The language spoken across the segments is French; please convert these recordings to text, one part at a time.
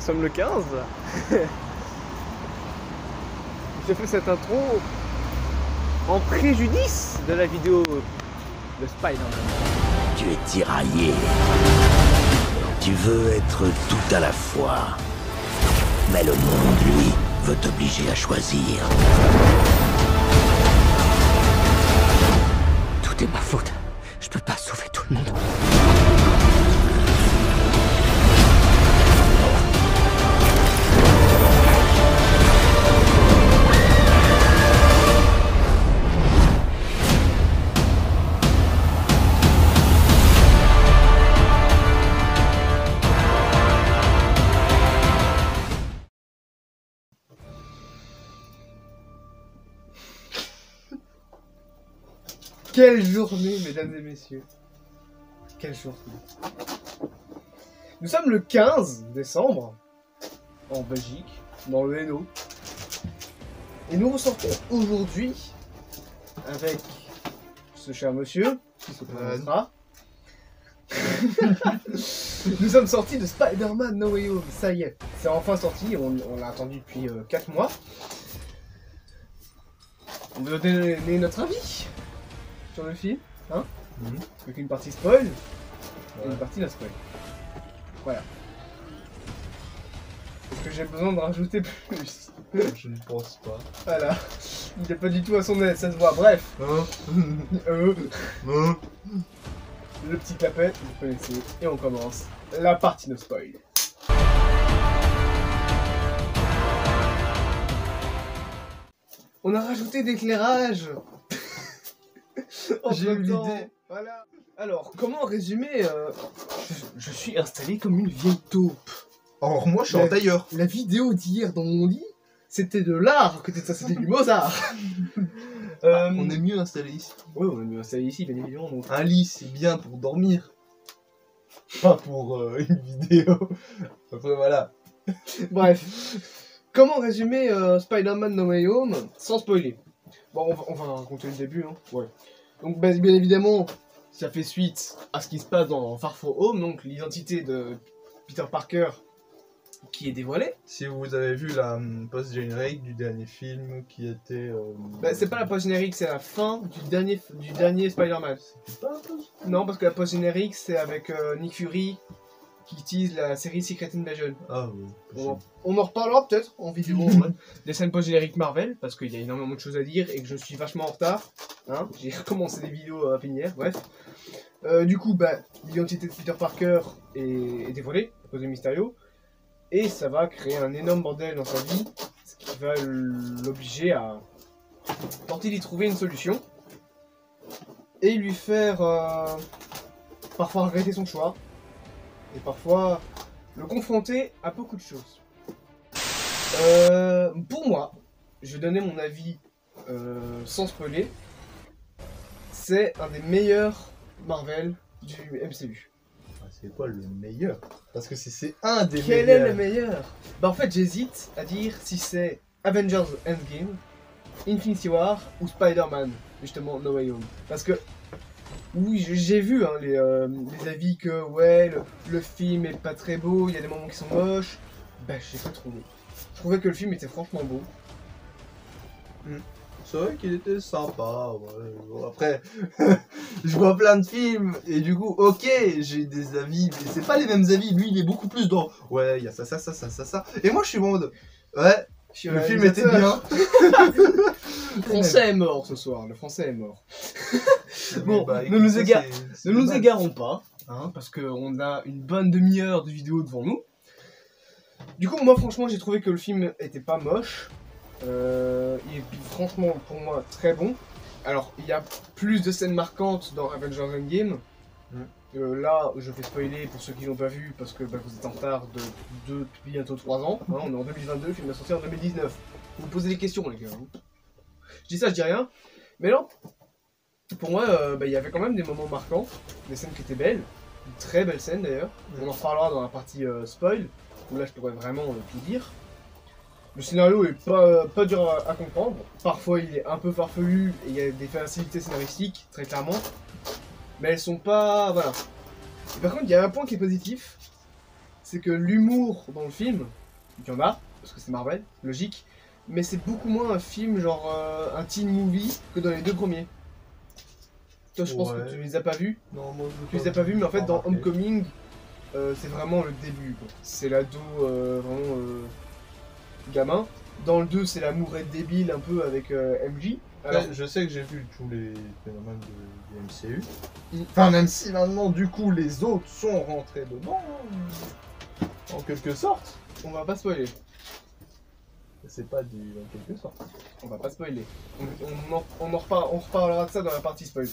sommes le 15. J'ai fait cette intro en préjudice de la vidéo de Spider-Man. Tu es tiraillé. Tu veux être tout à la fois. Mais le monde, lui, veut t'obliger à choisir. Tout est ma faute. Je peux pas sauver tout le monde. Quelle journée, mesdames et messieurs. Quelle journée. Nous sommes le 15 décembre, en Belgique, dans le Hainaut. Et nous ressortons aujourd'hui avec ce cher monsieur, qui se présentera. Nous sommes sortis de Spider-Man No Way Home, ça y est. C'est enfin sorti, on l'a attendu depuis 4 mois. On va donner notre avis sur le film, hein, avec une partie spoil et une partie la spoil. Voilà. Est-ce que j'ai besoin de rajouter plus? Je ne pense pas. Voilà. Il n'est pas du tout à son aise, ça se voit. Bref. Le petit clapet, vous connaissez. Et on commence la partie no spoil. On a rajouté d'éclairage. J'ai eu l'idée. Voilà. Alors, comment résumer je suis installé comme une vieille taupe. Alors moi je suis en tailleur. La vidéo d'hier dans mon lit, c'était de l'art, que c'était du Mozart. On est mieux installé ici. Oui, on est mieux installé ici, bien évidemment. Donc. Un lit c'est bien pour dormir. Pas pour une vidéo. Après voilà. Bref. Comment résumer Spider-Man No Way Home sans spoiler? Bon, on va raconter le début, hein. Ouais. Donc, bien évidemment, ça fait suite à ce qui se passe dans Far From Home, donc l'identité de Peter Parker qui est dévoilée. Si vous avez vu la post-générique du dernier film qui était... C'est pas la post-générique, c'est la fin du dernier Spider-Man. C'était pas un peu... Non, parce que la post-générique, c'est avec Nick Fury qui utilise la série Secret Invasion. Ah oui. On en reparlera peut-être en vidéo. Des scènes post-génériques Marvel, parce qu'il y a énormément de choses à dire et que je suis vachement en retard. Hein, j'ai recommencé des vidéos à peine hier, bref. Du coup, l'identité de Peter Parker est dévoilée à cause de Mysterio. Et ça va créer un énorme bordel dans sa vie, ce qui va l'obliger à tenter d'y trouver une solution. Et lui faire parfois regretter son choix. Et parfois le confronter à beaucoup de choses. Pour moi, je vais donner mon avis sans spoiler. C'est un des meilleurs Marvel du MCU. C'est quoi le meilleur? Parce que c'est un des Quel meilleurs. est le meilleur? En fait, j'hésite à dire si c'est Avengers Endgame, Infinity War ou Spider-Man, justement No Way Home. Parce que oui, j'ai vu hein, les avis que ouais, le film est pas très beau, il y a des moments qui sont moches. J'ai pas trouvé. Je trouvais que le film était franchement beau. C'est vrai qu'il était sympa, ouais. Bon, après, je vois plein de films, et du coup, ok, j'ai des avis, mais c'est pas les mêmes avis. Lui, il est beaucoup plus dans, ouais, il y a ça. Et moi, je suis en mode, ouais, le film était bien. Le français est mort ce soir, le français est mort. Bon, écoute, ne nous c'est égarons pas, hein, parce qu'on a une bonne demi-heure de vidéo devant nous. Du coup, moi, franchement, j'ai trouvé que le film était pas moche. Il est franchement, pour moi, très bon. Alors, il y a plus de scènes marquantes dans Avengers Endgame. Là, je vais spoiler pour ceux qui l'ont pas vu, parce que vous êtes en retard de bientôt 3 ans. Hein, on est en 2022, le film est sorti en 2019. Vous vous posez des questions, les gars. Je dis ça, je dis rien. Mais non, pour moi, il y avait quand même des moments marquants, des scènes qui étaient belles, une très belle scène d'ailleurs. On en reparlera dans la partie spoil, où là je pourrais vraiment tout dire. Le scénario est pas dur à comprendre, parfois il est un peu farfelu et il y a des facilités scénaristiques, très clairement. Mais elles sont pas... voilà. Et par contre, il y a un point qui est positif, c'est que l'humour dans le film, il y en a, parce que c'est Marvel, logique, mais c'est beaucoup moins un film genre un teen movie que dans les deux premiers. Toi, je pense que tu les as pas vus. Non, moi Tu les as pas vus, mais en fait, dans remarqué. Homecoming, c'est vraiment le début, quoi. C'est l'ado vraiment gamin. Dans le 2, c'est l'amour est débile un peu avec MJ. Alors, Après, je sais que j'ai vu tous les phénomènes du MCU. Mm. Enfin, même si maintenant, du coup, les autres sont rentrés dedans, en quelque sorte. on va pas spoiler. C'est pas du en quelque sorte. On va pas spoiler. On reparlera de ça dans la partie spoil.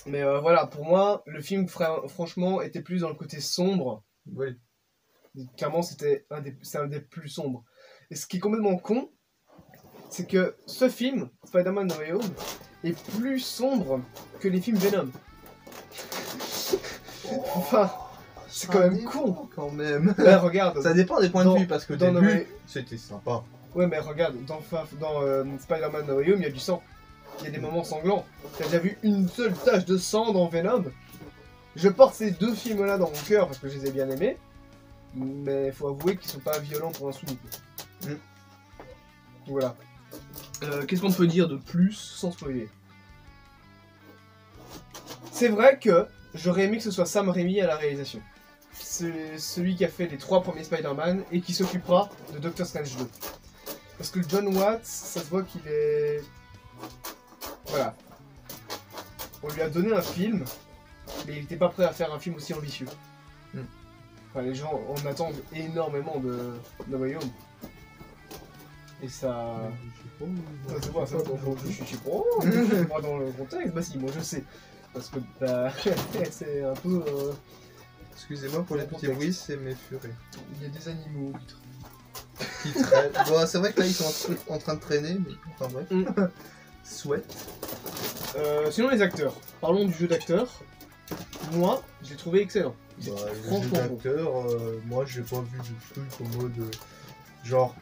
Mais voilà, pour moi, le film, franchement, était plus dans le côté sombre. Oui. Clairement, c'est un des plus sombres. Et ce qui est complètement con, c'est que ce film, Spider-Man No Way Home, est plus sombre que les films Venom. Enfin, c'est quand même con. Quand même. Là, regarde. Ça dépend des points de vue, parce que dans au No début, Way- c'était sympa. Ouais, mais regarde, dans Spider-Man No Way Home, il y a du sang. Il y a des moments sanglants. T'as déjà vu une seule tache de sang dans Venom? Je porte ces deux films-là dans mon cœur parce que je les ai bien aimés. Mais faut avouer qu'ils sont pas violents pour un sou. Mm. Voilà. Qu'est-ce qu'on peut dire de plus sans spoiler? C'est vrai que j'aurais aimé que ce soit Sam Raimi à la réalisation. C'est celui qui a fait les 3 premiers Spider-Man et qui s'occupera de Doctor Strange 2. Parce que John Watts, ça se voit qu'il est... Voilà. On lui a donné un film, mais il n'était pas prêt à faire un film aussi ambitieux. Mm. Enfin, les gens en attendent énormément de Way Home. Et ça... Ça se voit, ça, je suis pas dans le contexte. Bah si, moi je sais. Parce que bah, c'est un peu... Excusez-moi pour les petits bruits, c'est mes furets. Il y a des animaux Qui traînent. Bon, c'est vrai que là, ils sont en train de traîner, mais enfin bref. Mm. Souhait. Sinon les acteurs. Parlons du jeu d'acteur. Moi, je l'ai trouvé excellent. Bah, le jeu Franchement bon. d'acteur, moi j'ai pas vu de truc en mode. Genre.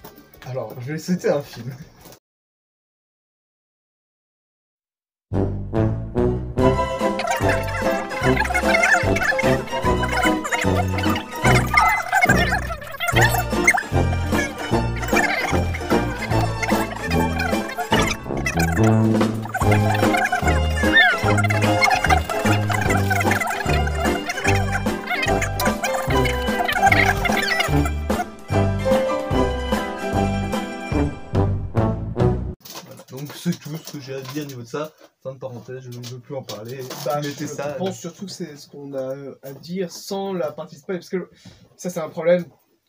Alors, je vais citer un film. Donc c'est tout ce que j'ai à dire au niveau de ça. Fin de parenthèse, je ne veux plus en parler. Bah, Mettez je ça. pense surtout que c'est ce qu'on a à dire sans la partie spoil, parce que ça c'est un problème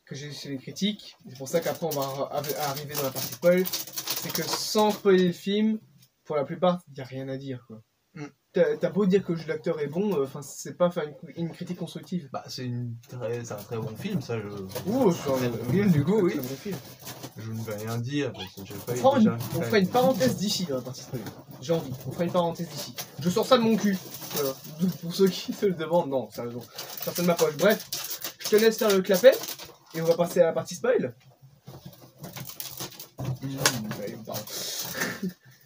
que j'ai chez les critiques, c'est pour ça qu'après on va arriver dans la partie spoil, c'est que sans spoiler le film, pour la plupart, il n'y a rien à dire, quoi. Mm. T'as beau dire que le jeu d'acteur est bon, enfin c'est pas faire une critique constructive. Bah, c'est un très bon film, ça. Ouh, c'est un bon film, du coup, oui. Très bon film. Je ne vais rien dire parce que je vais pas On fera une parenthèse d'ici dans la partie spoil. J'ai envie, on fera une parenthèse d'ici. Je sors ça de mon cul. Voilà. Pour ceux qui se le demandent, non, sérieusement. Ça de ma poche. Bref, je te laisse faire le clapet et on va passer à la partie spoil. Allez, pardon.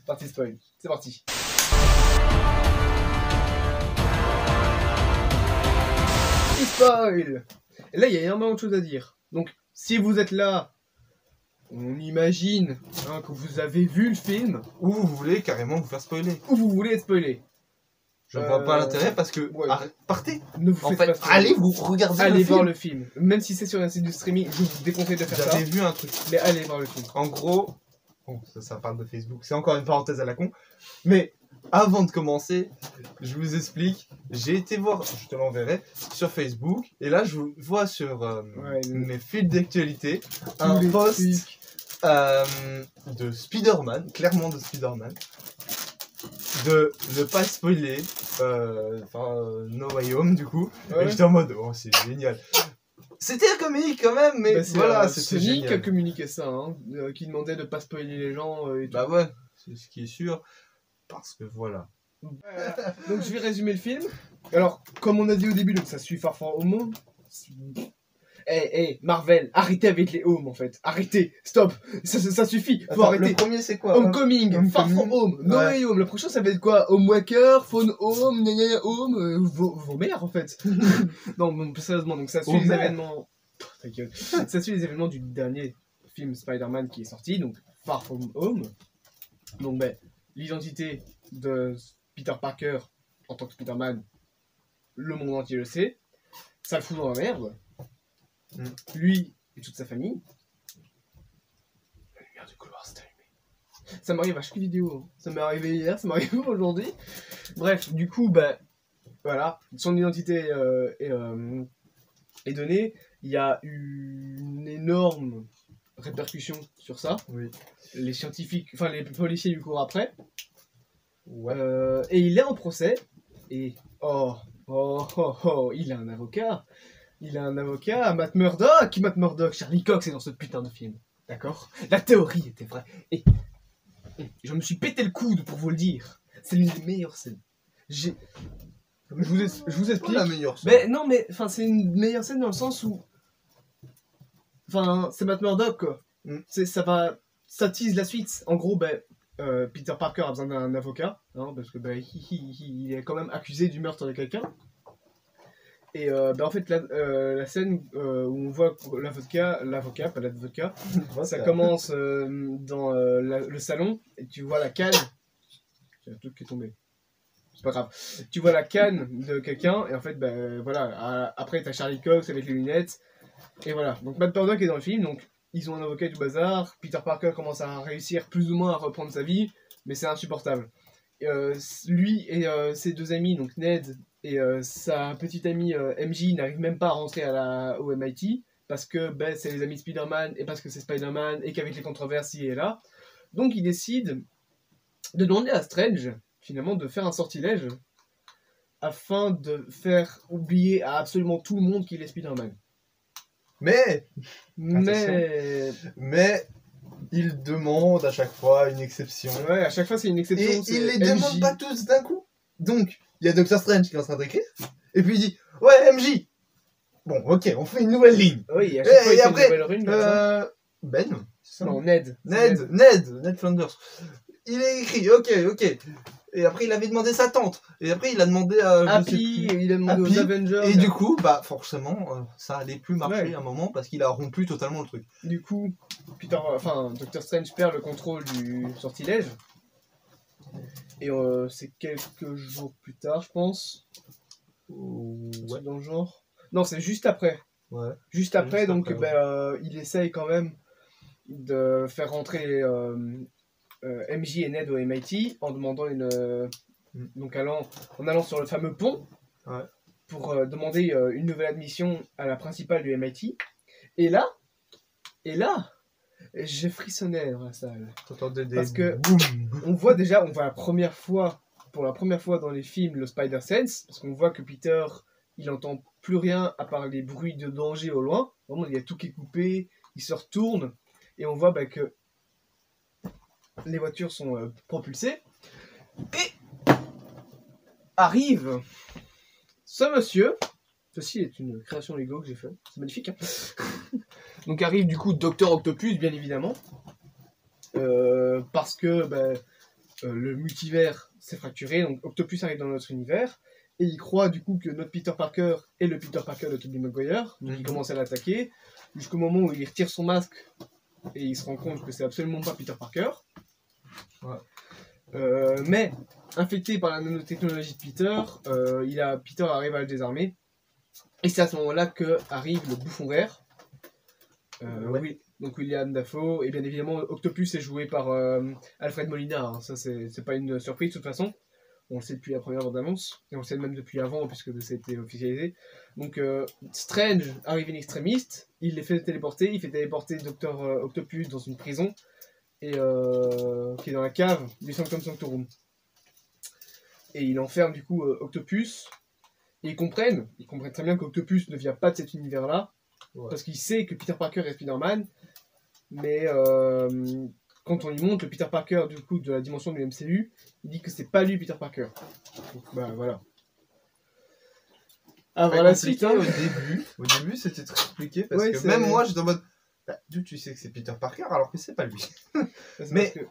Partie spoil, c'est parti. Spoil. Et là, il y a énormément de choses à dire. Donc, si vous êtes là, on imagine que vous avez vu le film, Ou vous voulez carrément vous faire spoiler. ou vous voulez être spoilé. Je ne vois pas l'intérêt parce que. ouais. Partez. Ne vous En faites fait, pas spoiler. allez vous regarder Allez le voir film. le film. Même si c'est sur un site de streaming, je vous déconseille de faire ça. J'avais vu un truc. Mais allez voir le film. En gros, bon, ça parle de Facebook, c'est encore une parenthèse à la con, mais avant de commencer, je vous explique, j'ai été voir, je te l'enverrai, sur Facebook, et là je vois sur mes fils d'actualité un post de Spider-Man, clairement de Spider-Man, de ne pas spoiler, No Way Home du coup, Ouais. et j'étais en mode, oh c'est génial. C'était un comique quand même, mais Bah, c'est voilà, Sony c'était qui a génial. communiqué ça, hein, qui demandait de pas spoiler les gens et tout. Bah ouais, c'est ce qui est sûr. Parce que voilà. Donc je vais résumer le film. Alors, comme on a dit au début, donc ça suit Far From Home. Marvel, arrêtez avec les Home en fait. Arrêtez, stop, ça suffit, faut Attends, arrêter. le premier c'est quoi? Homecoming, Far Homecoming. From Home, No Ouais. Way Home. Le prochain ça va être quoi? Homewaker, Phone Home, gna gna gna Home, vos mères en fait. Non, bon, sérieusement, donc ça suit les Homer. événements. Oh, ta gueule. Ça suit les événements du dernier film Spider-Man qui est sorti, donc Far From Home. Donc, ben, l'identité de Peter Parker en tant que Spider-Man, le monde entier le sait. Ça le fout dans la merde. Mm. Lui et toute sa famille. La lumière du couloir s'est allumée. Ça m'arrive à chaque vidéo. Ça m'est arrivé hier, ça m'est arrivé aujourd'hui. Bref, du coup, ben, voilà, son identité est donnée. Il y a eu une énorme répercussion sur ça. Oui. Les scientifiques, enfin les policiers lui courent après. Ouais. Et il est en procès. Et il a un avocat. Il a un avocat, Matt Murdock. Matt Murdock, Charlie Cox est dans ce putain de film. D'accord? La théorie était vraie. Et je me suis pété le coude pour vous le dire. C'est l'une des meilleures scènes. Je vous explique. la meilleure. Mais non, mais enfin, c'est une meilleure scène dans le sens où, enfin, c'est Matt Murdock quoi. Mm. Ça tease la suite. En gros, ben, Peter Parker a besoin d'un avocat, hein, parce que ben, il est quand même accusé du meurtre de quelqu'un. Et ben, en fait, la scène où on voit l'avocat, pas l'avocat, ça commence dans le salon et tu vois la canne. Il y a un truc qui est tombé. C'est pas grave. Tu vois la canne de quelqu'un et en fait, ben voilà. Après, t'as Charlie Cox avec les lunettes. Et voilà. Donc Matt Murdock est dans le film. Donc ils ont un avocat du bazar. Peter Parker commence à réussir plus ou moins à reprendre sa vie, mais c'est insupportable. Lui et ses deux amis, donc Ned et sa petite amie MJ, n'arrivent même pas à rentrer au MIT parce que ben, c'est les amis de Spider-Man et parce que c'est Spider-Man et qu'avec les controverses il est là. Donc ils décident de demander à Strange finalement de faire un sortilège afin de faire oublier à absolument tout le monde qu'il est Spider-Man. Mais Mais il demande à chaque fois une exception. ouais, à chaque fois c'est une exception. Et c'est il les MJ. demande pas tous d'un coup. Donc, il y a Doctor Strange qui est en train d'écrire. Et puis il dit ouais, MJ. Bon, ok, on fait une nouvelle ligne. Oui, à chaque fois il fait après, une nouvelle rune. comme ça. Ben, c'est ça? Non, Ned. Ned Flanders. Il a écrit, ok. Et après, il avait demandé sa tante. Et après, il a demandé à. je sais Happy, plus. il a demandé Happy. aux Avengers. Et du coup, bah, forcément, ça allait plus marcher Ouais. à un moment parce qu'il a rompu totalement le truc. Du coup, Doctor Strange perd le contrôle du sortilège. Et c'est quelques jours plus tard, je pense. Ouais. Dans le genre. Non, c'est juste après. Ouais. Juste après, Juste donc après, il essaye quand même de faire rentrer MJ et Ned au MIT en demandant donc en allant sur le fameux pont Ouais. pour demander une nouvelle admission à la principale du MIT. Et là, j'ai frissonné dans la salle. T'entendais des. Parce que- boum. On voit pour la première fois dans les films, le Spider-Sense, parce qu'on voit que Peter, il entend plus rien à part les bruits de danger au loin. Vraiment, il y a tout qui est coupé, il se retourne, et on voit que les voitures sont propulsées. Et arrive ce monsieur, ceci est une création Lego que j'ai fait, c'est magnifique. Hein. Donc arrive du coup Docteur Octopus, bien évidemment, parce que le multivers s'est fracturé, donc Octopus arrive dans notre univers, et il croit du coup que notre Peter Parker est le Peter Parker de Tobey Maguire, donc il commence à l'attaquer, jusqu'au moment où il retire son masque, et il se rend compte que c'est absolument pas Peter Parker. Ouais. Mais, infecté par la nanotechnologie de Peter, Peter arrive à le désarmer, et c'est à ce moment-là que arrive le bouffon vert. Ouais. Oui, donc William Dafoe, et bien évidemment Octopus est joué par Alfred Molina, hein. Ça c'est pas une surprise de toute façon, on le sait depuis la première bande-annonce, et on le sait même depuis avant puisque ça a été officialisé. Donc Strange arrive in extremis, il les fait téléporter, il fait téléporter Dr Octopus dans une prison, et qui est dans la cave du Sanctum Sanctorum. Et il enferme du coup Octopus, et ils comprennent très bien qu'Octopus ne vient pas de cet univers-là, Ouais. parce qu'il sait que Peter Parker est Spider-Man, mais quand on lui montre le Peter Parker du coup de la dimension du MCU, il dit que c'est pas lui Peter Parker. Donc, voilà. Avant la suite, hein. Au début, c'était très compliqué parce Ouais, que c'est- même moi, j'étais en mode. Bah, d'où tu sais que c'est Peter Parker alors que c'est pas lui. C'est Mais- parce que-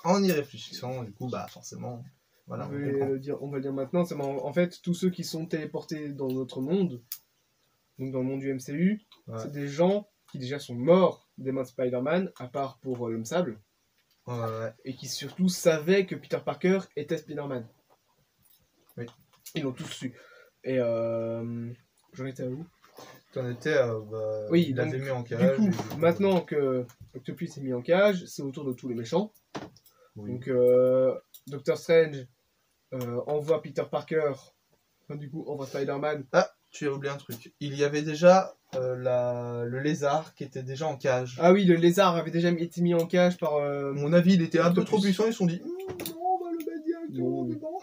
En y réfléchissant, du coup, bah forcément, voilà. on on va comprend. on va le dire maintenant, c'est en fait tous ceux qui sont téléportés dans notre monde, donc dans le monde du MCU, Ouais. c'est des gens qui déjà sont morts des mains de Spider-Man, à part pour l'homme sable, Ouais. et qui surtout savaient que Peter Parker était Spider-Man. Oui. Ils l'ont tous su. Et j'en étais à où? T'en étais, Oui, il donc, l'avait mis en Du cage. coup, et- maintenant que Octopus est mis en cage, c'est au tour de tous les méchants. Oui. Donc, Doctor Strange envoie Peter Parker, enfin, du coup, envoie Spider-Man. Ah, tu as oublié un truc. Il y avait déjà le lézard qui était déjà en cage. Ah oui, le lézard avait déjà été mis en cage par. À mon avis, il était un peu Octopus. trop puissant. Ils se sont dit, non, on va le mettre directement Non. dedans.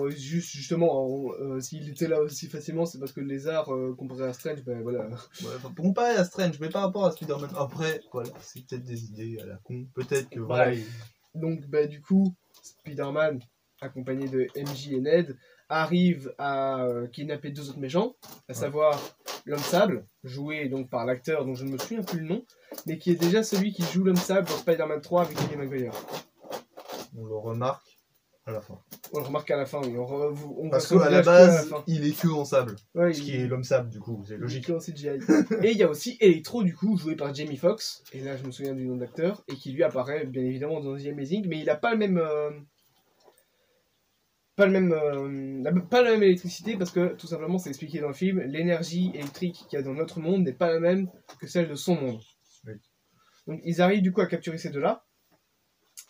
Non, justement, s'il était là aussi facilement, c'est parce que le lézard, comparé à Strange, ben voilà. Ouais, enfin, comparé à Strange, mais par rapport à Spider-Man. Après, voilà, c'est peut-être des idées à la con. Peut-être que voilà. Bref. Donc, bah, du coup, Spider-Man, accompagné de MJ et Ned, arrive à kidnapper deux autres méchants, à savoir l'Homme Sable, joué donc par l'acteur dont je ne me souviens plus le nom, mais qui est déjà celui qui joue l'Homme Sable dans Spider-Man 3 avec Tobey Maguire. On le remarque à la fin. On le remarque à la fin, oui. On Parce voit son qu'à la visage que à base, fin. il est que en sable. Ouais, Ce qui est l'homme sable, du coup, c'est logique. que en CGI. Et il y a aussi Electro, du coup, joué par Jamie Foxx, et là je me souviens du nom d'acteur, et qui lui apparaît bien évidemment dans The Amazing, mais il n'a pas le même. Pas la même électricité parce que tout simplement c'est expliqué dans le film, l'énergie électrique qu'il y a dans notre monde n'est pas la même que celle de son monde. Oui. Donc ils arrivent du coup à capturer ces deux-là.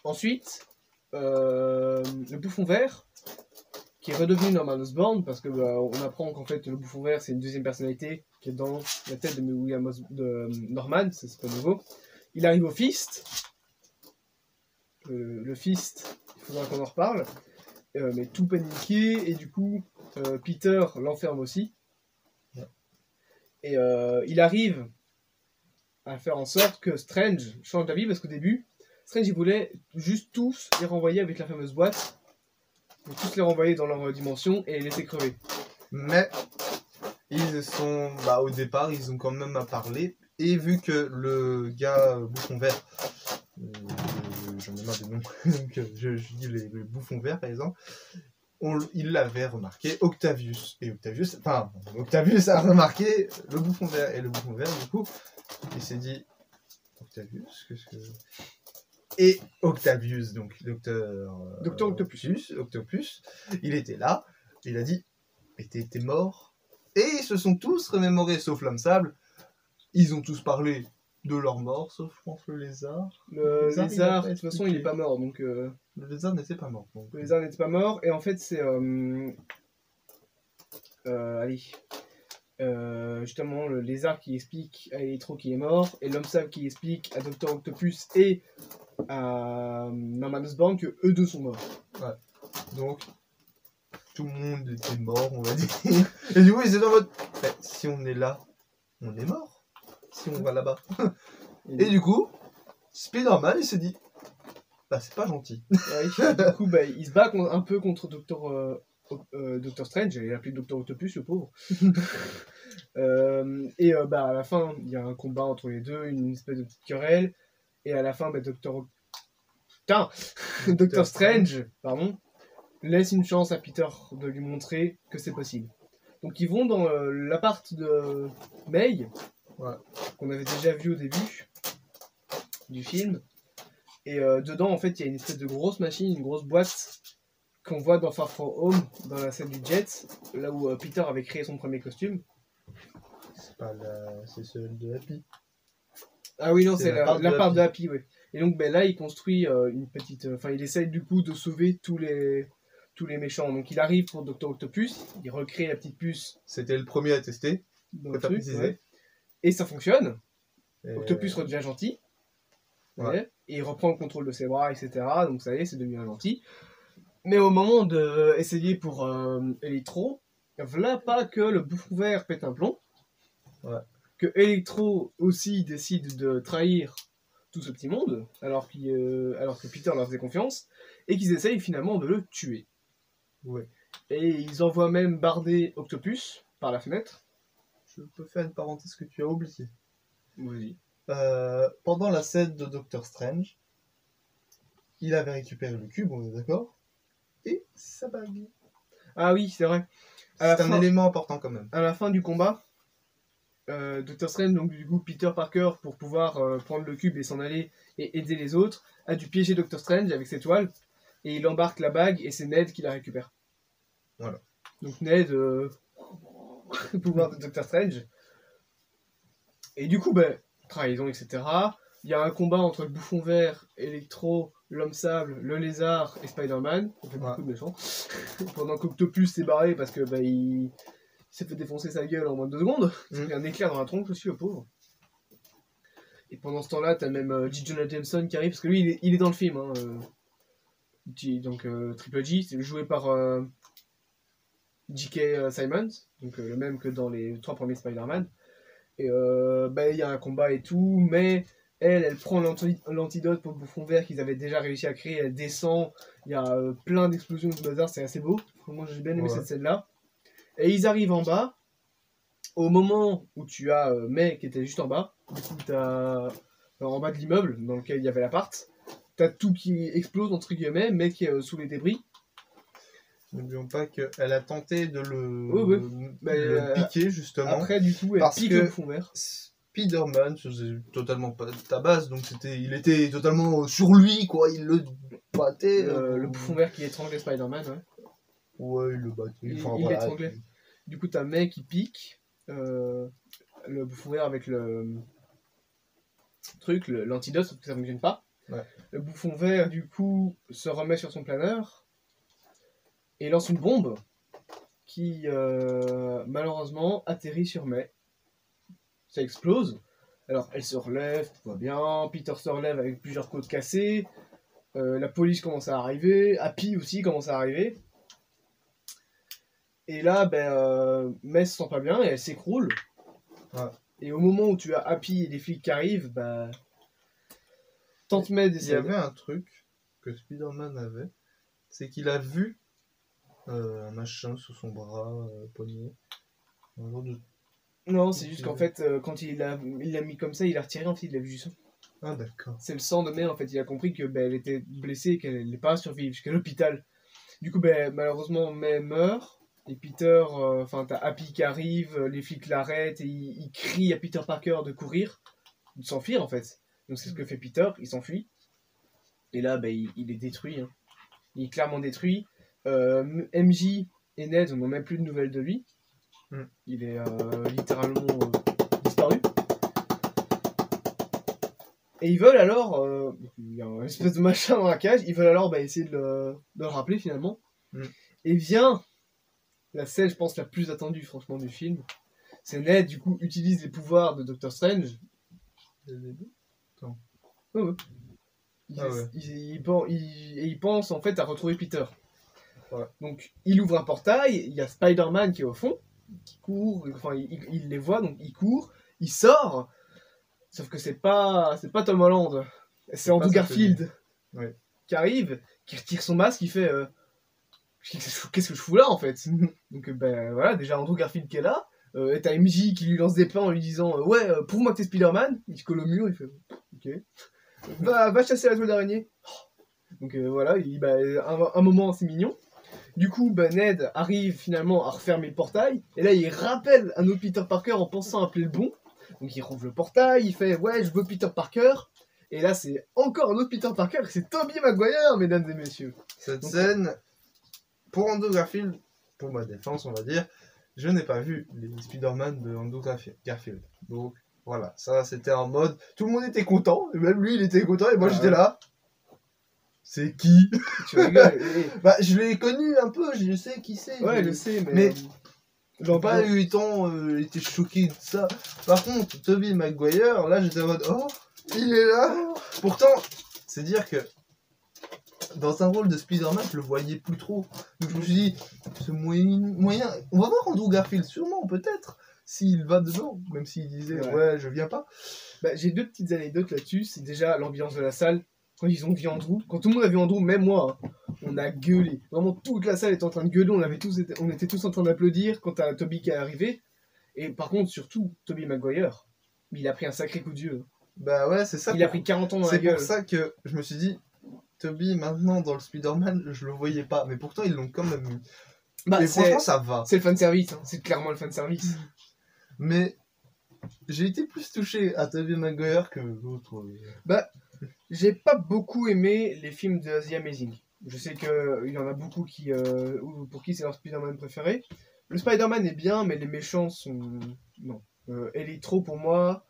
Ensuite, le bouffon vert, qui est redevenu Norman Osborn parce que on apprend qu'en fait le bouffon vert c'est une deuxième personnalité qui est dans la tête de Norman, c'est pas nouveau. Il arrive au Fist. Le Fist, il faudra qu'on en reparle. Mais tout paniqué, et du coup, Peter l'enferme aussi. Ouais. Et il arrive à faire en sorte que Strange change d'avis, parce qu'au début, Strange il voulait juste tous les renvoyer avec la fameuse boîte, pour tous les renvoyer dans leur dimension et les laisser crever. Mais ils sont, au départ, ils ont quand même à parler. Et vu que le gars bouffon vert, j'en ai marre des noms, donc je dis les bouffons verts par exemple, il l'avait remarqué, Octavius. Et Octavius a remarqué le bouffon vert. Et le bouffon vert, du coup, il s'est dit, Octavius, qu'est-ce que... Et Octavius, donc Docteur Octopus, il était là, il a dit, mais t'es mort. Et ils se sont tous remémorés, sauf l'homme sable. Ils ont tous parlé de leur mort, sauf, je pense, le lézard. Le lézard, lézard, il a de toute façon, il n'est pas mort, donc... Le lézard n'était pas mort. Donc... Le lézard n'était pas mort, et en fait, c'est... justement, le lézard qui explique à Electro qui est mort, et l'homme sable qui explique à Docteur Octopus et à Norman Osborn que eux deux sont morts. Donc, tout le monde était mort, on va dire. Et du coup, ils étaient en mode, si on est là, on est mort. Si on va là-bas. Et du coup, Spider-Man, il s'est dit, c'est pas gentil. Ouais, du coup, il se bat un peu contre Doctor Strange, j'allais l'appeler Docteur Octopus, le pauvre. À la fin, il y a un combat entre les deux, une espèce de petite querelle, et à la fin, Doctor Strange, pardon, laisse une chance à Peter de lui montrer que c'est possible. Donc ils vont dans l'appart de May, qu'on avait déjà vu au début du film, et dedans en fait il y a une espèce de grosse machine, une grosse boîte qu'on voit dans Far From Home, dans la scène du Jet, là où Peter avait créé son premier costume. C'est celui de Happy. Ah oui, non, c'est l'appart l'appart de de Happy, ouais. Et donc là il construit une petite... Enfin il essaye du coup de sauver tous les méchants. Donc il arrive pour Docteur Octopus, il recrée la petite puce C'était le premier à tester. dans le truc, et ça fonctionne. Octopus redevient gentil. Ouais. Et il reprend le contrôle de ses bras, etc. Donc ça y est, c'est devenu un gentil. Mais au moment d'essayer pour Electro, voilà pas que le bouffon vert pète un plomb. Ouais. Que Electro aussi décide de trahir tout ce petit monde, alors que Peter leur faisait confiance, et qu'ils essayent finalement de le tuer. Ouais. Et ils envoient même barder Octopus, par la fenêtre. Je peux faire une parenthèse que tu as oubliée. Vas-y. Pendant la scène de Doctor Strange, il avait récupéré le cube, on est d'accord, et sa bague. Ah oui, c'est vrai. À la C'est un fin- élément important quand même. À la fin du combat, Dr. Strange, donc du coup Peter Parker, pour pouvoir prendre le cube et s'en aller et aider les autres, a dû piéger Dr. Strange avec ses toiles, et il embarque la bague, et c'est Ned qui la récupère. Voilà. Donc Ned, pouvoir de Dr. Strange. Et du coup, ben, trahison, etc. Il y a un combat entre le bouffon vert, Electro, l'homme sable, le lézard et Spider-Man. Ça fait beaucoup de méchants. Pendant qu'Octopus s'est barré parce que il s'est fait défoncer sa gueule en moins de 2 secondes. Il a fait un éclair dans la tronche aussi, le pauvre. Et pendant ce temps-là, t'as même J. Jonah Jameson qui arrive, parce que lui, il est dans le film. Hein, donc Triple J, c'est joué par J.K. Simmons, donc le même que dans les 3 premiers Spider-Man. Et il y a un combat et tout, mais elle prend l'antidote pour le bouffon vert qu'ils avaient déjà réussi à créer, elle descend, il y a plein d'explosions de bazar, c'est assez beau. Moi j'ai bien aimé cette scène-là. Et ils arrivent en bas, au moment où tu as May qui était juste en bas, du coup t'as en bas de l'immeuble dans lequel il y avait l'appart, t'as tout qui explose entre guillemets, May qui est sous les débris. N'oublions pas qu'elle a tenté de Ouais. le piquer justement. Après du coup elle parce pique que le bouffon vert. Spider-Man faisait totalement pas de tabasse, donc il était totalement sur lui, quoi. Il le battait. Le bouffon vert qui étranglait Spider-Man, ouais. Ouais, il le battait. Il voilà. l'étranglait. Du coup, t'as May qui pique le bouffon vert avec le truc, l'antidote, sauf que ça ne fonctionne pas. Ouais. Le bouffon vert, du coup, se remet sur son planeur et lance une bombe qui, malheureusement, atterrit sur May. Ça explose. Alors, elle se relève, tout va bien. Peter se relève avec plusieurs côtes cassées. La police commence à arriver. Happy aussi commence à arriver. Et là, May se sent pas bien et elle s'écroule. Ouais. Et au moment où tu as Happy et les flics qui arrivent, Tante May Il y décède. avait un truc que Spider-Man avait, c'est qu'il a vu un machin sous son bras, poignet. Un genre de... Non, c'est juste qu'en fait, quand il l'a mis comme ça, il a retiré, en fait, il a vu du sang. Ah d'accord. C'est le sang de May, en fait. Il a compris que elle était blessée et qu'elle n'allait pas survivre jusqu'à l'hôpital. Du coup, malheureusement, May meurt. Et Peter, t'as Happy qui arrive, les flics l'arrêtent et il crie à Peter Parker de courir, de s'enfuir en fait. Donc c'est ce que fait Peter, il s'enfuit. Et là, il est détruit. Hein. Il est clairement détruit. MJ et Ned, on n'a même plus de nouvelles de lui. Il est littéralement disparu. Et ils veulent alors, il y a une espèce de machin dans la cage, ils veulent alors essayer de le rappeler finalement. Et vient la scène, je pense, la plus attendue, franchement, du film. C'est Ned, du coup, utilise les pouvoirs de Doctor Strange. Ouais. Il pense, en fait, à retrouver Peter. Ouais. Donc, il ouvre un portail, il y a Spider-Man qui est au fond, qui court, enfin, il les voit, donc il court, il sort, sauf que c'est pas Tom Holland, c'est Andrew Garfield qui arrive, qui retire son masque, qui fait... qu'est-ce que je fous là en fait? Donc voilà, déjà Andrew Garfield qui est là, et t'as MJ qui lui lance des pains en lui disant prouve-moi que t'es Spider-Man, il se colle au mur, il fait ok, va chasser la toile d'araignée. Donc voilà, un moment c'est mignon. Du coup Ned arrive finalement à refermer le portail, et là il rappelle un autre Peter Parker en pensant appeler le bon, donc il rouvre le portail, il fait ouais je veux Peter Parker, et là c'est encore un autre Peter Parker, c'est Tobey Maguire mesdames et messieurs. Cette scène... Pour Andrew Garfield, pour ma défense, on va dire, je n'ai pas vu les Spider-Man de Andrew Garfield. Donc, voilà, ça c'était en mode... Tout le monde était content, et même lui il était content, et moi j'étais là. C'est qui? Tu rigoles. Je l'ai connu un peu, je sais qui c'est. Ouais, je sais, mais j'ai pas eu le temps, été choqué de ça. Par contre, Tobey Maguire, là j'étais en mode, oh, il est là. Pourtant, c'est dire que dans un rôle de Spider-Man, je le voyais plus trop. Donc je me suis dit, ce moyen... On va voir Andrew Garfield, sûrement, peut-être, s'il va dedans, même s'il disait, ouais je viens pas. J'ai 2 petites anecdotes là-dessus. C'est déjà l'ambiance de la salle. quand ils ont vu Andrew, quand tout le monde a vu Andrew, même moi, hein, on a gueulé. Vraiment, toute la salle était en train de gueuler, on était tous en train d'applaudir quand t'as Tobey qui est arrivé. Et par contre, surtout, Tobey Maguire, il a pris un sacré coup de vieux. Bah ouais, c'est ça. Il a pris 40 ans dans la C'est gueule. pour ça que je me suis dit, Tobey, maintenant, dans le Spider-Man, je le voyais pas. Mais pourtant, ils l'ont quand même mis. Bah, Et franchement, ça va. c'est le fanservice, hein. C'est clairement le fanservice. Mais j'ai été plus touché à Tobey Maguire que l'autre. Bah, j'ai pas beaucoup aimé les films de The Amazing. Je sais qu'il y en a beaucoup pour qui c'est leur Spider-Man préféré. Le Spider-Man est bien, mais les méchants sont... Non. Electro, pour moi,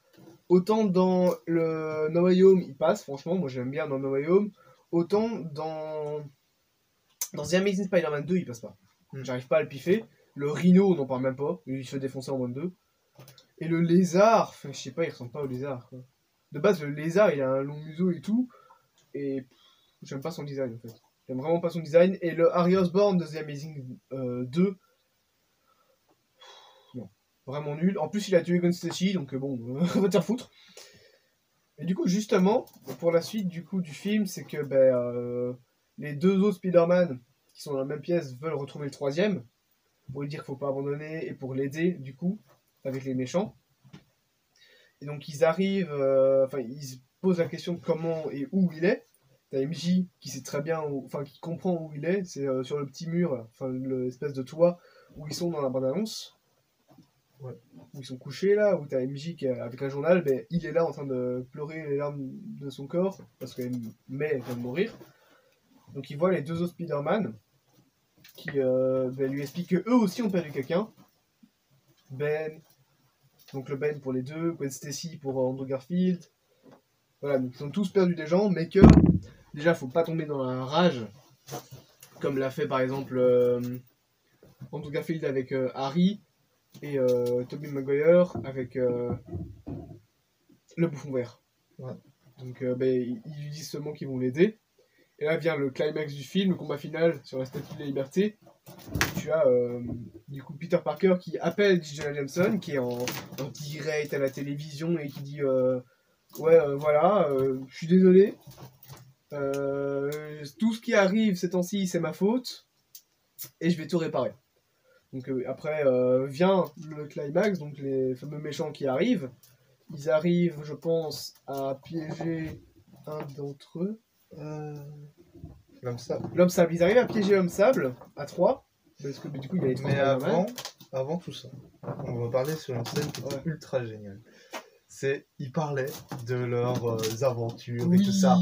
autant dans le No Way Home, il passe, franchement, moi j'aime bien dans No Way Home, autant dans The Amazing Spider-Man 2, il passe pas. J'arrive pas à le piffer. Le Rhino, on n'en parle même pas, il se fait défoncer en moins de 2. Et le lézard, enfin, je sais pas, il ressemble pas au lézard, quoi. De base, le lézard, il a un long museau et tout, et j'aime pas son design, en fait. J'aime vraiment pas son design. Et le Harry Osborn de The Amazing 2, non, vraiment nul. En plus, il a tué Gwen Stacy, donc bon, on va te faire foutre. Et du coup, justement, pour la suite du film, c'est que les deux autres Spider-Man qui sont dans la même pièce veulent retrouver le troisième, pour lui dire qu'il faut pas abandonner et pour l'aider, du coup, avec les méchants. Et donc ils arrivent, ils se posent la question de comment et où il est. T'as MJ qui sait très bien, qui comprend où il est, c'est sur le petit mur, l'espèce de toit où ils sont dans la bande-annonce. Ouais. Où ils sont couchés là, où t'as MJ qui, avec un journal, il est là en train de pleurer les larmes de son corps, parce que May vient de mourir. Donc il voit les deux autres Spider-Man qui lui expliquent qu'eux aussi ont perdu quelqu'un. Donc le Ben pour les deux, Gwen Stacy pour Andrew Garfield. Voilà, donc ils ont tous perdu des gens, mais que déjà faut pas tomber dans la rage, comme l'a fait par exemple Andrew Garfield avec Harry et Tobey Maguire avec le bouffon vert. Ouais. Donc ils lui disent seulement qu'ils vont l'aider. Et là vient le climax du film, le combat final sur la Statue de la Liberté. Tu as du coup Peter Parker qui appelle J. Jonah Jameson, qui est en direct à la télévision et qui dit voilà, je suis désolé, tout ce qui arrive ces temps-ci c'est ma faute et je vais tout réparer. Donc après vient le climax, donc les fameux méchants qui arrivent. Ils arrivent, je pense, à piéger un d'entre eux. L'homme sable. L'homme sable. Ils arrivent à piéger l'homme sable à 3. Parce que du coup, il y a les 3 avant tout ça, on va parler sur une scène qui était ultra géniale. Ils parlaient de leurs aventures et tout ça.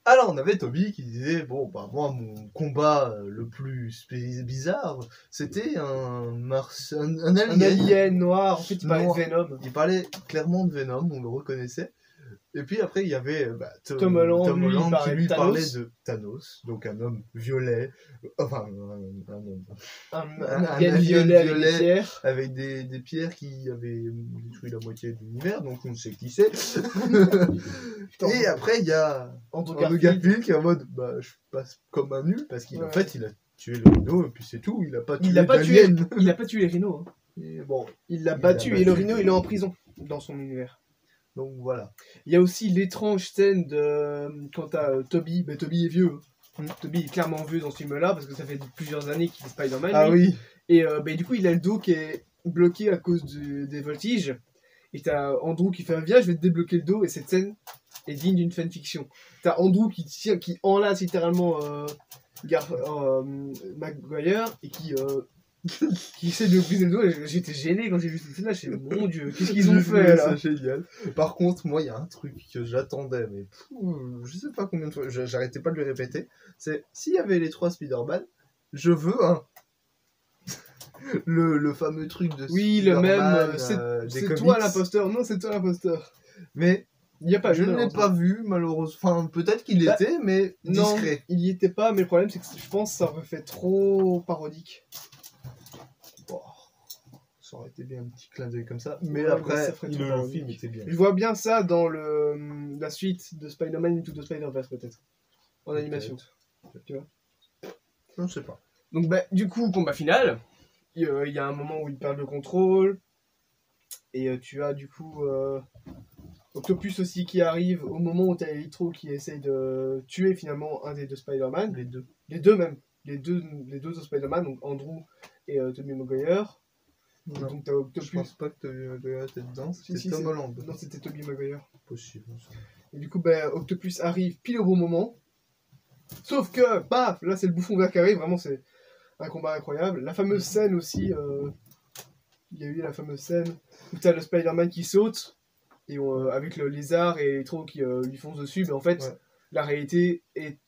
Alors, on avait Tobey qui disait, moi, mon combat le plus bizarre, c'était un alien noir. En fait, il parlait de Venom. Il parlait clairement de Venom, on le reconnaissait. Et puis après, il y avait Tom Holland qui lui parlait de Thanos, donc un homme violet, un alien violet avec des pierres qui avaient détruit la moitié de l'univers, donc on sait qui c'est. Et après, il y a Andrew Garfield qui est en mode, je passe comme un nul, parce qu'en fait, il a tué le rhino, et puis c'est tout, il a pas tué il a pas tué les rhinos. Hein. Et il l'a battu, et le rhino, il est en prison, dans son univers. Donc voilà. Il y a aussi l'étrange scène de quand t'as Tobey. Tobey est vieux. Tobey est clairement vieux dans ce film-là parce que ça fait plusieurs années qu'il est Spider-Man. Ah oui. Et du coup, il a le dos qui est bloqué à cause des voltiges. Et t'as Andrew qui fait viens, je vais te débloquer le dos. Et cette scène est digne d'une fanfiction. T'as Andrew qui enlace littéralement Maguire et qui essaie de briser le dos. J'étais gêné quand j'ai vu cette scène là. Je me suis dit, mon dieu, qu'est-ce qu'ils ont fait là? C'est génial. Par contre, moi, il y a un truc que j'attendais, mais je sais pas combien de fois, j'arrêtais pas de le répéter. C'est s'il y avait les 3 Spider-Man, je veux le fameux truc de Spider-Man. Oui, le même. C'est toi l'imposteur. Non, c'est toi l'imposteur. Mais il y a pas. Je ne l'ai pas vu, malheureusement. Enfin, peut-être qu'il était, mais discret. Non, il y était pas. Mais le problème, c'est que je pense que ça aurait fait trop parodique. Ça aurait été bien un petit clin d'œil comme ça, mais après, le film était bien. Je vois bien ça dans la suite de Spider-Man Into the Spider-Verse, peut-être. En animation. Tu vois? Je ne sais pas. Donc, du coup, combat final. Il y a un moment où il perd le contrôle. Et tu as, du coup... Octopus aussi qui arrive au moment où t'as Electro qui essaye de tuer finalement un des deux Spider-Man. Les deux. Les deux même. Les deux autres Spider-Man, donc Andrew et Tobey Maguire. Non. Donc t'as Je Octopus. pense pas que tu était dedans, c'était Si, Tom c'est- Holland. Non, c'était Tobey Maguire. Possible. Et du coup, Octopus arrive pile au bon moment. Sauf que, paf, là c'est le bouffon vert qui arrive. Vraiment, c'est un combat incroyable. La fameuse scène aussi. Il y a eu la fameuse scène où t'as le Spider-Man qui saute. Et avec le lézard et Electro qui lui fonce dessus. Mais en fait, Ouais. la réalité est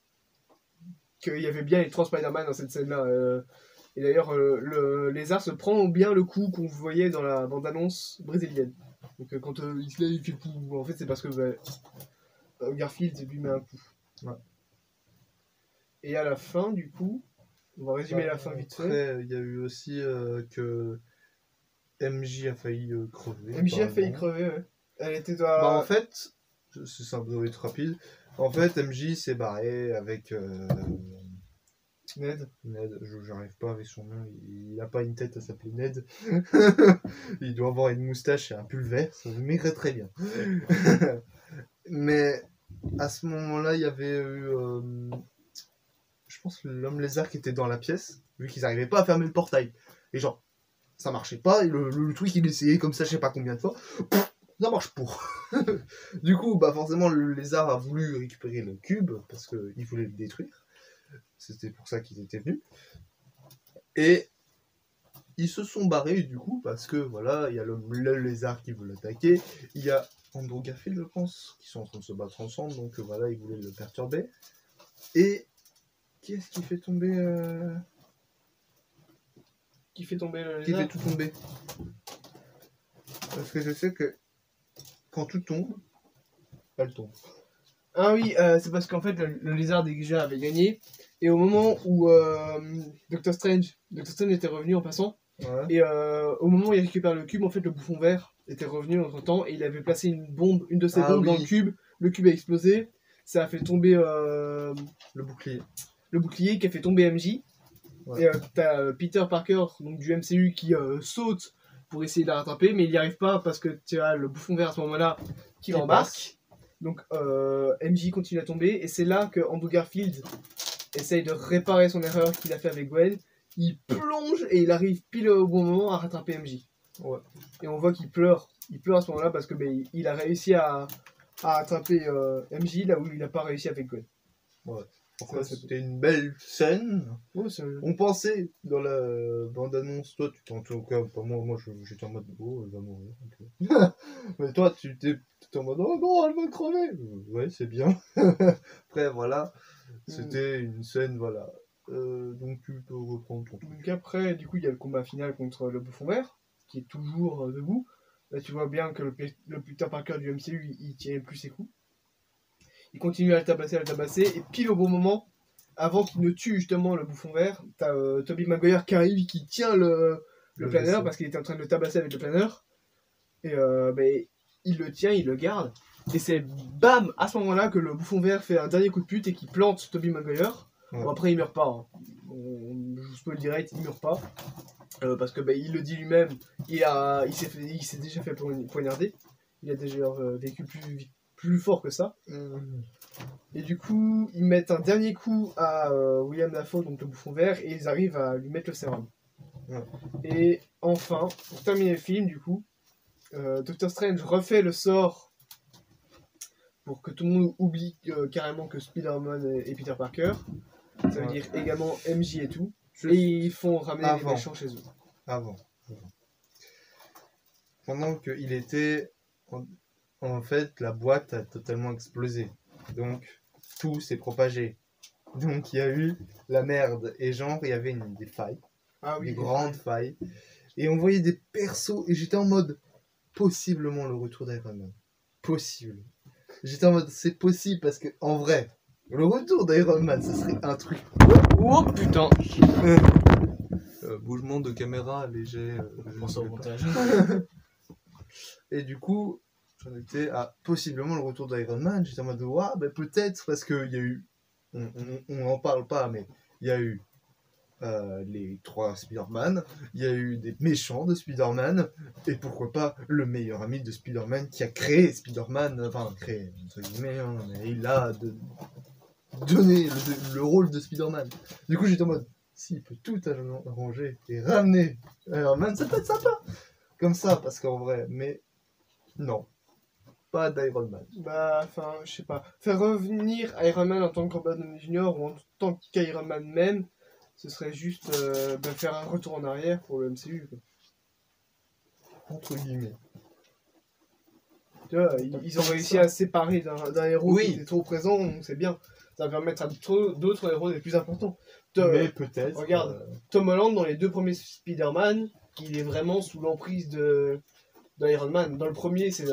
qu'il y avait bien les 3 Spider-Man dans cette scène-là. Et d'ailleurs, le lézard se prend bien le coup qu'on voyait dans la bande-annonce brésilienne. Donc quand il se lève, il fait le coup. En fait, c'est parce que Garfield lui met un coup. Ouais. Et à la fin, du coup, on va résumer la fin vite fait. Après, il y a eu aussi que MJ a failli crever. MJ a failli apparemment. crever, ouais. Elle était dans... Bah, en fait, c'est un peu rapide. En fait, MJ s'est barré avec Ned. Ned. J'arrive pas avec son nom. Il a pas une tête à s'appeler Ned. Il doit avoir une moustache et un pull vert. Ça m'irait très bien. Mais à ce moment-là, il y avait eu, je pense, l'homme lézard qui était dans la pièce, vu qu'ils n'arrivaient pas à fermer le portail. Et genre, ça marchait pas. Et le truc, il essayait comme ça, je sais pas combien de fois. Ça marche pour. Du coup, bah forcément, le lézard a voulu récupérer le cube parce qu'il voulait le détruire. C'était pour ça qu'ils étaient venus. Et ils se sont barrés du coup parce que voilà, il y a le lézard qui veut l'attaquer. Il y a Andrew Garfield, je pense, qui sont en train de se battre ensemble. Donc voilà, ils voulaient le perturber. Et qui est-ce qui fait tomber Qui fait tomber le Qui lézard. fait tout tomber? Parce que je sais que quand tout tombe, elle tombe. Ah oui, c'est parce qu'en fait, le lézard déjà avait gagné. Et au moment où Doctor Strange était revenu en passant, Ouais. et au moment où il récupère le cube, en fait, le bouffon vert était revenu entre temps et il avait placé une de ses Ah bombes dans oui. le cube. Le cube a explosé. Ça a fait tomber Le bouclier. le bouclier qui a fait tomber MJ. Ouais. Et t'as Peter Parker, donc du MCU, qui saute pour essayer de la rattraper, mais il n'y arrive pas parce que tu as le bouffon vert à ce moment-là qui Qui l'embarque. Donc MJ continue à tomber, et c'est là que Andrew Garfield essaye de réparer son erreur qu'il a fait avec Gwen. Il plonge et il arrive pile au bon moment à rattraper MJ. Ouais. Et on voit qu'il pleure. Il pleure à ce moment-là parce que il a réussi à attraper MJ là où il n'a pas réussi avec Gwen. Pourquoi c'était une belle scène. Ouais, c'est- On pensait dans la bande-annonce, toi, tu t'en en tout cas, pas moi, j'étais en mode oh, elle va mourir. ok. Mais toi, tu étais en mode oh non, elle va crever. Ouais, c'est bien. Après, voilà, c'était une scène, voilà. Donc tu peux reprendre ton truc. Donc après, du coup, il y a le combat final contre le bouffon vert, qui est toujours debout. Là, tu vois bien que le Peter Parker du MCU, il tient plus ses coups. Il continue à le tabasser, et pile au bon moment, avant qu'il ne tue justement le bouffon vert, t'as Tobey Maguire qui arrive, qui tient le planeur, vaisseau. parce qu'il était en train de le tabasser avec le planeur. Et il le tient, il le garde. Et c'est bam, à ce moment-là, que le bouffon vert fait un dernier coup de pute et qui plante Tobey Maguire. Ouais. Bon, après, il meurt pas. Hein. Je vous spoil direct, il meurt pas. Parce que il le dit lui-même, il s'est déjà fait poignarder. Il a déjà vécu plus fort que ça. Et du coup, ils mettent un dernier coup à William Dafoe, donc le bouffon vert, et ils arrivent à lui mettre le sérum. Ouais. Et enfin, pour terminer le film, du coup, Doctor Strange refait le sort pour que tout le monde oublie carrément que Spider-Man et Peter Parker. Ça veut Ouais. dire également MJ et tout. Juste Et ils font ramener les avant. méchants chez eux. Avant. Pendant qu'il était... En fait, la boîte a totalement explosé. Donc, tout s'est propagé. Donc, il y a eu la merde. Et genre, il y avait des failles. Ah Des grandes failles. Et on voyait des persos. Et j'étais en mode... Possiblement le retour d'Iron Man. Possible. J'étais en mode... C'est possible parce que, en vrai, le retour d'Iron Man, ça serait un truc... Oh putain. Bougement de caméra léger. On pense au montage. Et du coup, j'en étais à possiblement le retour d'Iron Man. J'étais en mode, ouais, ben peut-être, parce qu'il y a eu, on n'en parle pas, mais il y a eu les 3 Spider-Man, il y a eu des méchants de Spider-Man, et pourquoi pas le meilleur ami de Spider-Man qui a créé Spider-Man, enfin créé, entre guillemets, hein, mais il a donné le rôle de Spider-Man. Du coup j'étais en mode, s'il peut tout arranger et ramener Iron Man, ça peut être sympa, comme ça, parce qu'en vrai, mais non, pas d'Iron Man. Bah, enfin, je sais pas. Faire revenir Iron Man en tant que Robert Downey Jr. ou en tant qu'Iron Man même, ce serait juste faire un retour en arrière pour le MCU, quoi. Entre guillemets. Tu vois, ils ont réussi à se séparer d'un héros Oui. qui était trop présent, donc c'est bien. Ça va permettre à d'autres héros les plus importants. Mais peut-être. Regarde, Tom Holland, dans les 2 premiers Spider-Man, il est vraiment sous l'emprise d'Iron Man. Dans le premier, c'est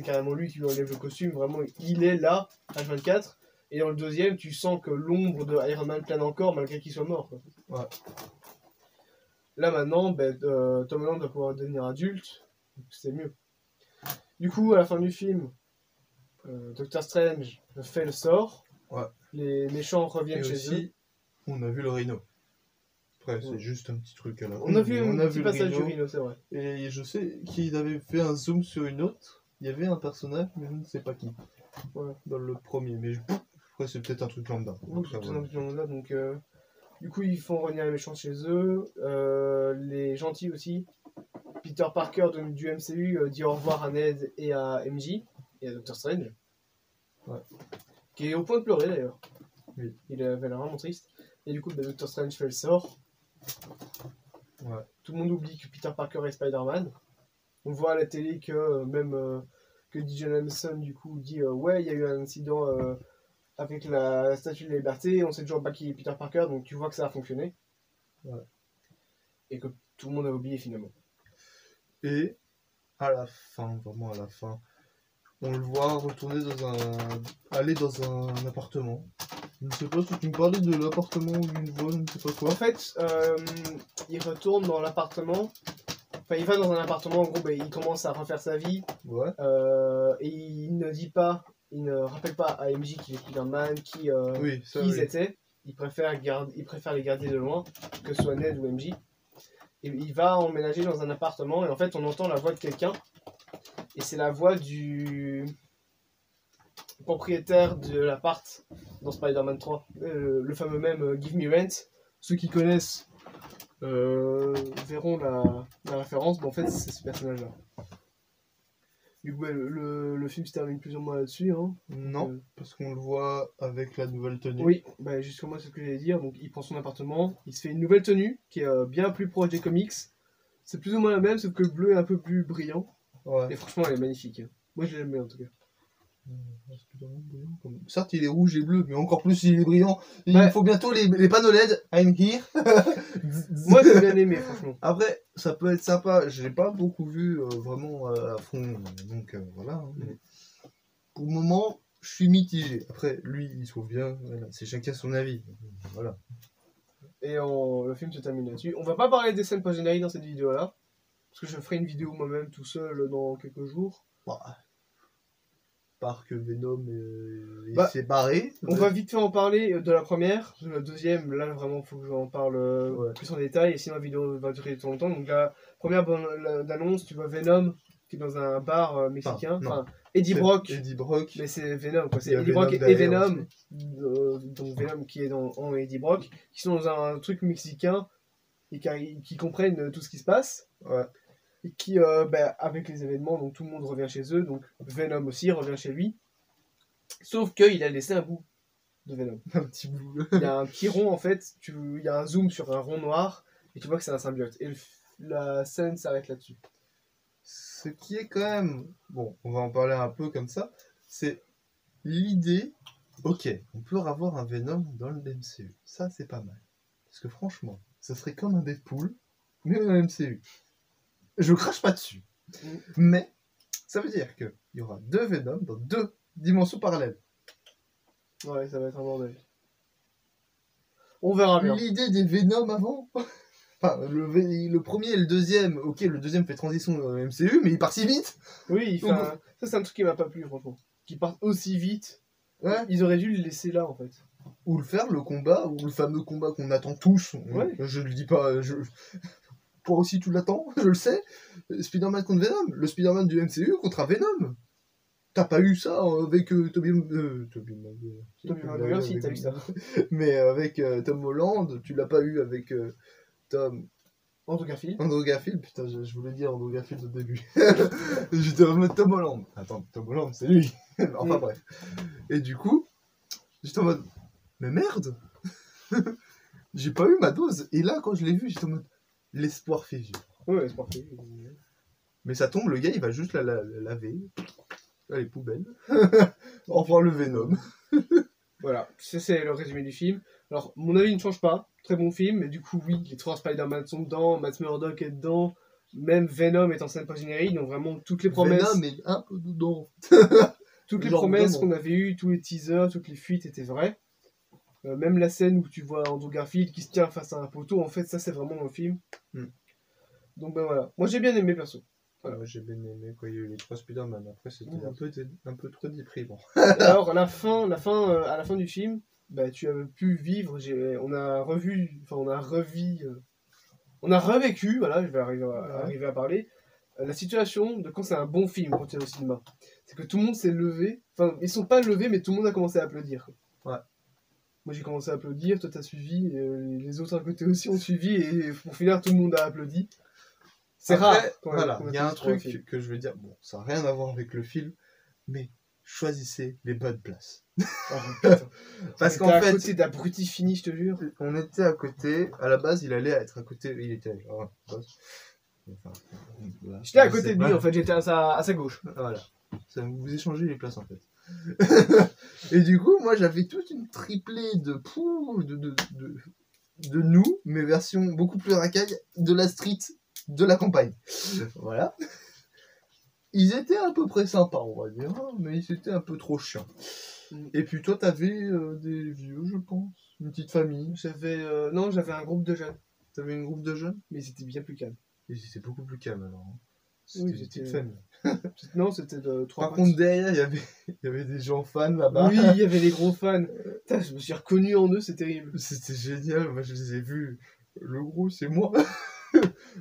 carrément lui qui lui enlève le costume. Vraiment, il est là, H24. Et dans le deuxième, tu sens que l'ombre de Iron Man plane encore, malgré qu'il soit mort, quoi. Ouais. Là, maintenant, Tom Holland va pouvoir devenir adulte. Donc c'est mieux. Du coup, à la fin du film, Doctor Strange fait le sort. Ouais. Les méchants Et reviennent chez eux. aussi, on a vu le Rhino. Après, Ouais. c'est juste un petit truc à la On a vu un petit le passage du Rhino. Rhino, c'est vrai. Et je sais qu'il avait fait un zoom sur une autre. Il y avait un personnage, mais je ne sais pas qui. Ouais. Dans le premier. Mais après, c'est peut-être un truc lambda. Oui, Après, c'est tout voilà. un petit peu là, donc du coup ils font revenir les méchants chez eux, les gentils aussi. Peter Parker du MCU dit au revoir à Ned et à MJ et à Doctor Strange. Ouais. Qui est au point de pleurer d'ailleurs. Oui. Il avait l'air vraiment triste. Et du coup Doctor Strange fait le sort. Ouais. Tout le monde oublie que Peter Parker est Spider-Man. On voit à la télé que que DJ Jameson du coup dit ouais il y a eu un incident avec la Statue de la Liberté, on sait toujours pas qui est Peter Parker, donc tu vois que ça a fonctionné. Ouais. Et que tout le monde a oublié finalement. Et à la fin, vraiment à la fin, on le voit retourner aller dans un appartement. Je ne sais pas si tu me parlais de l'appartement ou d'une voie, je ne sais pas quoi. En fait, il retourne dans l'appartement. Enfin, il va dans un appartement, en gros, il commence à refaire sa vie. Ouais. Et il ne rappelle pas à MJ qu'il est Spider-Man, Oui, ça qui ils oui. étaient. Il préfère les garder de loin, que ce soit Ned ou MJ. Et il va emménager dans un appartement, et en fait, on entend la voix de quelqu'un. Et c'est la voix du propriétaire de l'appart dans Spider-Man 3. Le fameux même Give Me Rent. Ceux qui connaissent verront la référence, mais en fait, c'est ce personnage-là. Du coup, le film se termine plus ou moins là-dessus. Hein. Non, parce qu'on le voit avec la nouvelle tenue. Oui, justement, c'est ce que j'allais dire. Donc, il prend son appartement, il se fait une nouvelle tenue qui est bien plus proche des comics. C'est plus ou moins la même, sauf que le bleu est un peu plus brillant. Ouais. Et franchement, elle est magnifique. Hein. Moi, je l'aime bien en tout cas. Certes, il est rouge et bleu, mais encore plus il est brillant. Il Ouais. faut bientôt les panneaux LED. I'm here. Moi, j'ai bien aimé, franchement. Après, ça peut être sympa. Je l'ai pas beaucoup vu vraiment à fond, donc voilà. Hein. Mais pour le moment, je suis mitigé. Après, lui, il se trouve bien. Voilà. C'est chacun son avis. Voilà. Et le film se termine là-dessus. On va pas parler des scènes post-génériques dans cette vidéo-là. Parce que je ferai une vidéo moi-même tout seul dans quelques jours. Bah, part que Venom Bah, s'est barré. On va vite fait en parler de la première. De la deuxième, là vraiment, faut que j'en parle Ouais. plus en détail. Et sinon, la vidéo va durer trop longtemps. Donc, la première d'annonce, tu vois Venom qui est dans un bar mexicain. non. Enfin, Eddie Brock. Eddie Brock. Mais c'est Venom, quoi. Il C'est y a Eddie Brock Venom et derrière Venom. Donc Venom qui est en Eddie Brock. Qui sont dans un truc mexicain. Et qui comprennent tout ce qui se passe. Ouais. Et qui, avec les événements, donc tout le monde revient chez eux. Donc Venom aussi revient chez lui. Sauf qu'il a laissé un bout de Venom. Un petit bout. Il y a un petit rond en fait. Il y a un zoom sur un rond noir. Et tu vois que c'est un symbiote. Et la scène s'arrête là-dessus. Ce qui est quand même, bon, on va en parler un peu comme ça, c'est l'idée, ok, on peut avoir un Venom dans le MCU, ça c'est pas mal. Parce que franchement, ça serait comme un Deadpool, mais dans le MCU. Je crache pas dessus. Mais, ça veut dire qu'il y aura 2 Venom dans 2 dimensions parallèles. Ouais, ça va être un bordel. On verra bien. L'idée des Venom avant enfin, le premier et le deuxième, ok, le deuxième fait transition dans le MCU, mais il part si vite. Oui, Donc, ça c'est un truc qui m'a pas plu franchement. Qu'ils partent aussi vite. Ouais. Ils auraient dû le laisser là en fait. Ou le faire, le combat, ou le fameux combat qu'on attend tous. Ouais. Je le dis pas, toi aussi tu l'attends, je le sais. Spider-Man contre Venom, le Spider-Man du MCU contre un Venom. T'as pas eu ça avec Tobey Maguire. Tobey Maguire, si, t'as eu ça. Mais avec Tom Holland, tu l'as pas eu avec Andrew Garfield. Andrew Garfield. Putain, je voulais dire Andrew Garfield au début. J'étais en mode Tom Holland. Attends, Tom Holland, c'est lui. Enfin bref. Et du coup, j'étais en mode, mais merde. J'ai pas eu ma dose. Et là, quand je l'ai vu, j'étais en mode, l'espoir fait vivre. Ouais, c'est parfait. Mais ça tombe, le gars, il va juste la laver. Les poubelles. Enfin, le Venom. Voilà, ça c'est le résumé du film. Alors, mon avis ne change pas. Très bon film, mais du coup, oui, les 3 Spider-Man sont dedans, Matt Murdock est dedans, même Venom est en scène post-générique, donc vraiment toutes les promesses. Venom est un peu dedans. Toutes les Genre promesses vraiment. qu'on avait eues, tous les teasers, toutes les fuites étaient vraies. Même la scène où tu vois Andrew Garfield qui se tient face à un poteau, en fait, ça c'est vraiment le film. Donc ben voilà. Moi j'ai bien aimé perso. Voilà. Moi j'ai bien aimé quand il y a eu les 3 Spider-Man. Après c'était un peu trop déprimant. Alors à la fin du film, bah, tu as pu vivre. On a revécu. Voilà, je vais arriver à parler. La situation de quand c'est un bon film quand tu es au cinéma. C'est que tout le monde s'est levé. Enfin, ils sont pas levés, mais tout le monde a commencé à applaudir. Ouais. Moi j'ai commencé à applaudir, toi t'as suivi, et les autres à côté aussi ont suivi, et pour finir tout le monde a applaudi. C'est rare. Voilà, il y a un truc que je veux dire, bon, ça n'a rien à voir avec le film, mais choisissez les bonnes places. Oh, putain. Parce On qu'en était à fait, côté d'abruti fini, je te jure. on était à côté, à la base, il allait être à côté, il était enfin, voilà. J'étais à côté de lui, en fait, j'étais à sa gauche. Voilà, ça vous échangez les places en fait. Et du coup, moi j'avais toute une triplée de nous, mais version beaucoup plus racaille, de la street, de la campagne. Voilà. Ils étaient à peu près sympas, on va dire, hein, mais ils étaient un peu trop chiants. Et puis toi, t'avais des vieux, je pense, une petite famille. J'avais un groupe de jeunes, T'avais une groupe de jeunes. mais c'était bien plus calme. Et c'était beaucoup plus calme alors. Hein. Oui, C'était une c'était- petite famille. Non, c'était de 3 Par contre, derrière, il y avait des gens fans là-bas. oui, il y avait des gros fans. Putain, je me suis reconnu en eux, c'est terrible. C'était génial, moi je les ai vus. Le gros, c'est moi.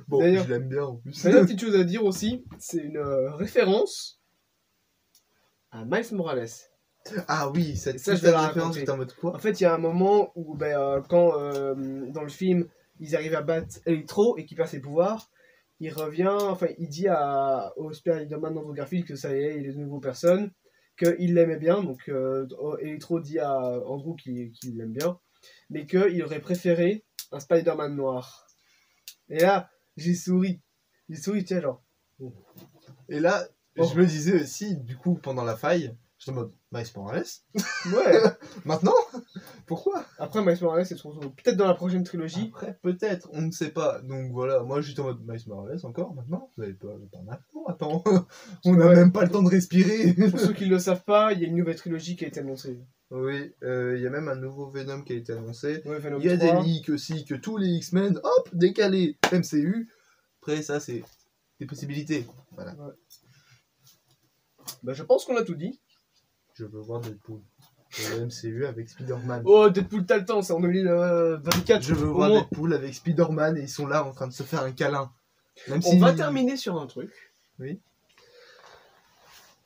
Bon, D'ailleurs- je l'aime bien en plus. D'ailleurs, petite chose à dire aussi, c'est une référence à Miles Morales. Ah oui, cette Ça, je vais la référence, raconter. j'étais en mode quoi? En fait, il y a un moment où, quand dans le film, ils arrivent à battre Electro et qu'il perd ses pouvoirs, il revient, enfin, il dit au Spider-Man d'Andrew Garfield que ça y est, il est de nouveau personne, qu'il l'aimait bien, donc Electro dit à Andrew qu'il l'aime bien, mais qu'il aurait préféré un Spider-Man noir. Et là, j'ai souri, tiens, genre. Et là, Oh. je me disais aussi, du coup, pendant la faille, j'étais en mode, Miles Morales? Ouais. Maintenant? Pourquoi? Après, Miles Morales, c'est trop tôt. Peut-être dans la prochaine trilogie. Après, peut-être, on ne sait pas. Donc voilà, moi j'étais en mode, Miles Morales encore, maintenant? Vous n'avez pas maintenant, attends. On n'a Ouais. même pas le temps de respirer. Pour ceux qui ne le savent pas, il y a une nouvelle trilogie qui a été annoncée. Oui, il y a même un nouveau Venom qui a été annoncé. Ouais, Venom Il y a 3. des leaks aussi, que tous les X-Men, hop, décalés, MCU. Après, ça, c'est des possibilités. Voilà. Bah, je pense qu'on a tout dit. Je veux voir Deadpool. Le MCU avec Spider-Man. Oh, Deadpool, t'as le temps, c'est en 2024. Je veux au voir moins. Deadpool avec Spider-Man et ils sont là en train de se faire un câlin. Même On va terminer sur un truc. Oui.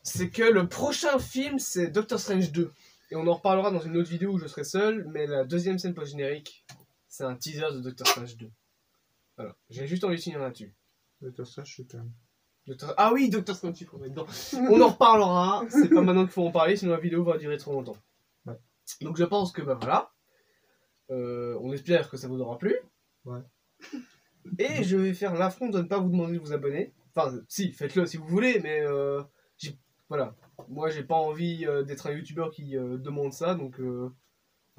C'est que le prochain film, c'est Doctor Strange 2. Et on en reparlera dans une autre vidéo où je serai seul, mais la deuxième scène post-générique, c'est un teaser de Doctor Strange 2. Voilà, j'ai juste envie de finir là-dessus. Ah oui, Doctor Strange, il faut mettre dedans. On en reparlera, c'est pas maintenant qu'il faut en parler, sinon la vidéo va durer trop longtemps. Ouais. Donc je pense que voilà. On espère que ça vous aura plu. Ouais. Et je vais faire l'affront de ne pas vous demander de vous abonner. Enfin, si, faites-le si vous voulez, mais voilà. Moi, j'ai pas envie d'être un youtubeur qui demande ça, donc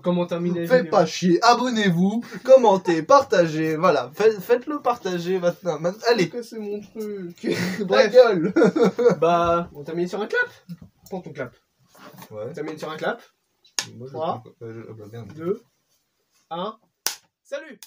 comment terminer la Faites vidéo pas chier, abonnez-vous, commentez, partagez, voilà, faites-le partager maintenant. Allez, que c'est mon truc. la Bref, gueule. bah, on termine sur un clap. Prends ton clap. Ouais. On termine sur un clap. Moi, je 3, merde. 2, 1. Salut!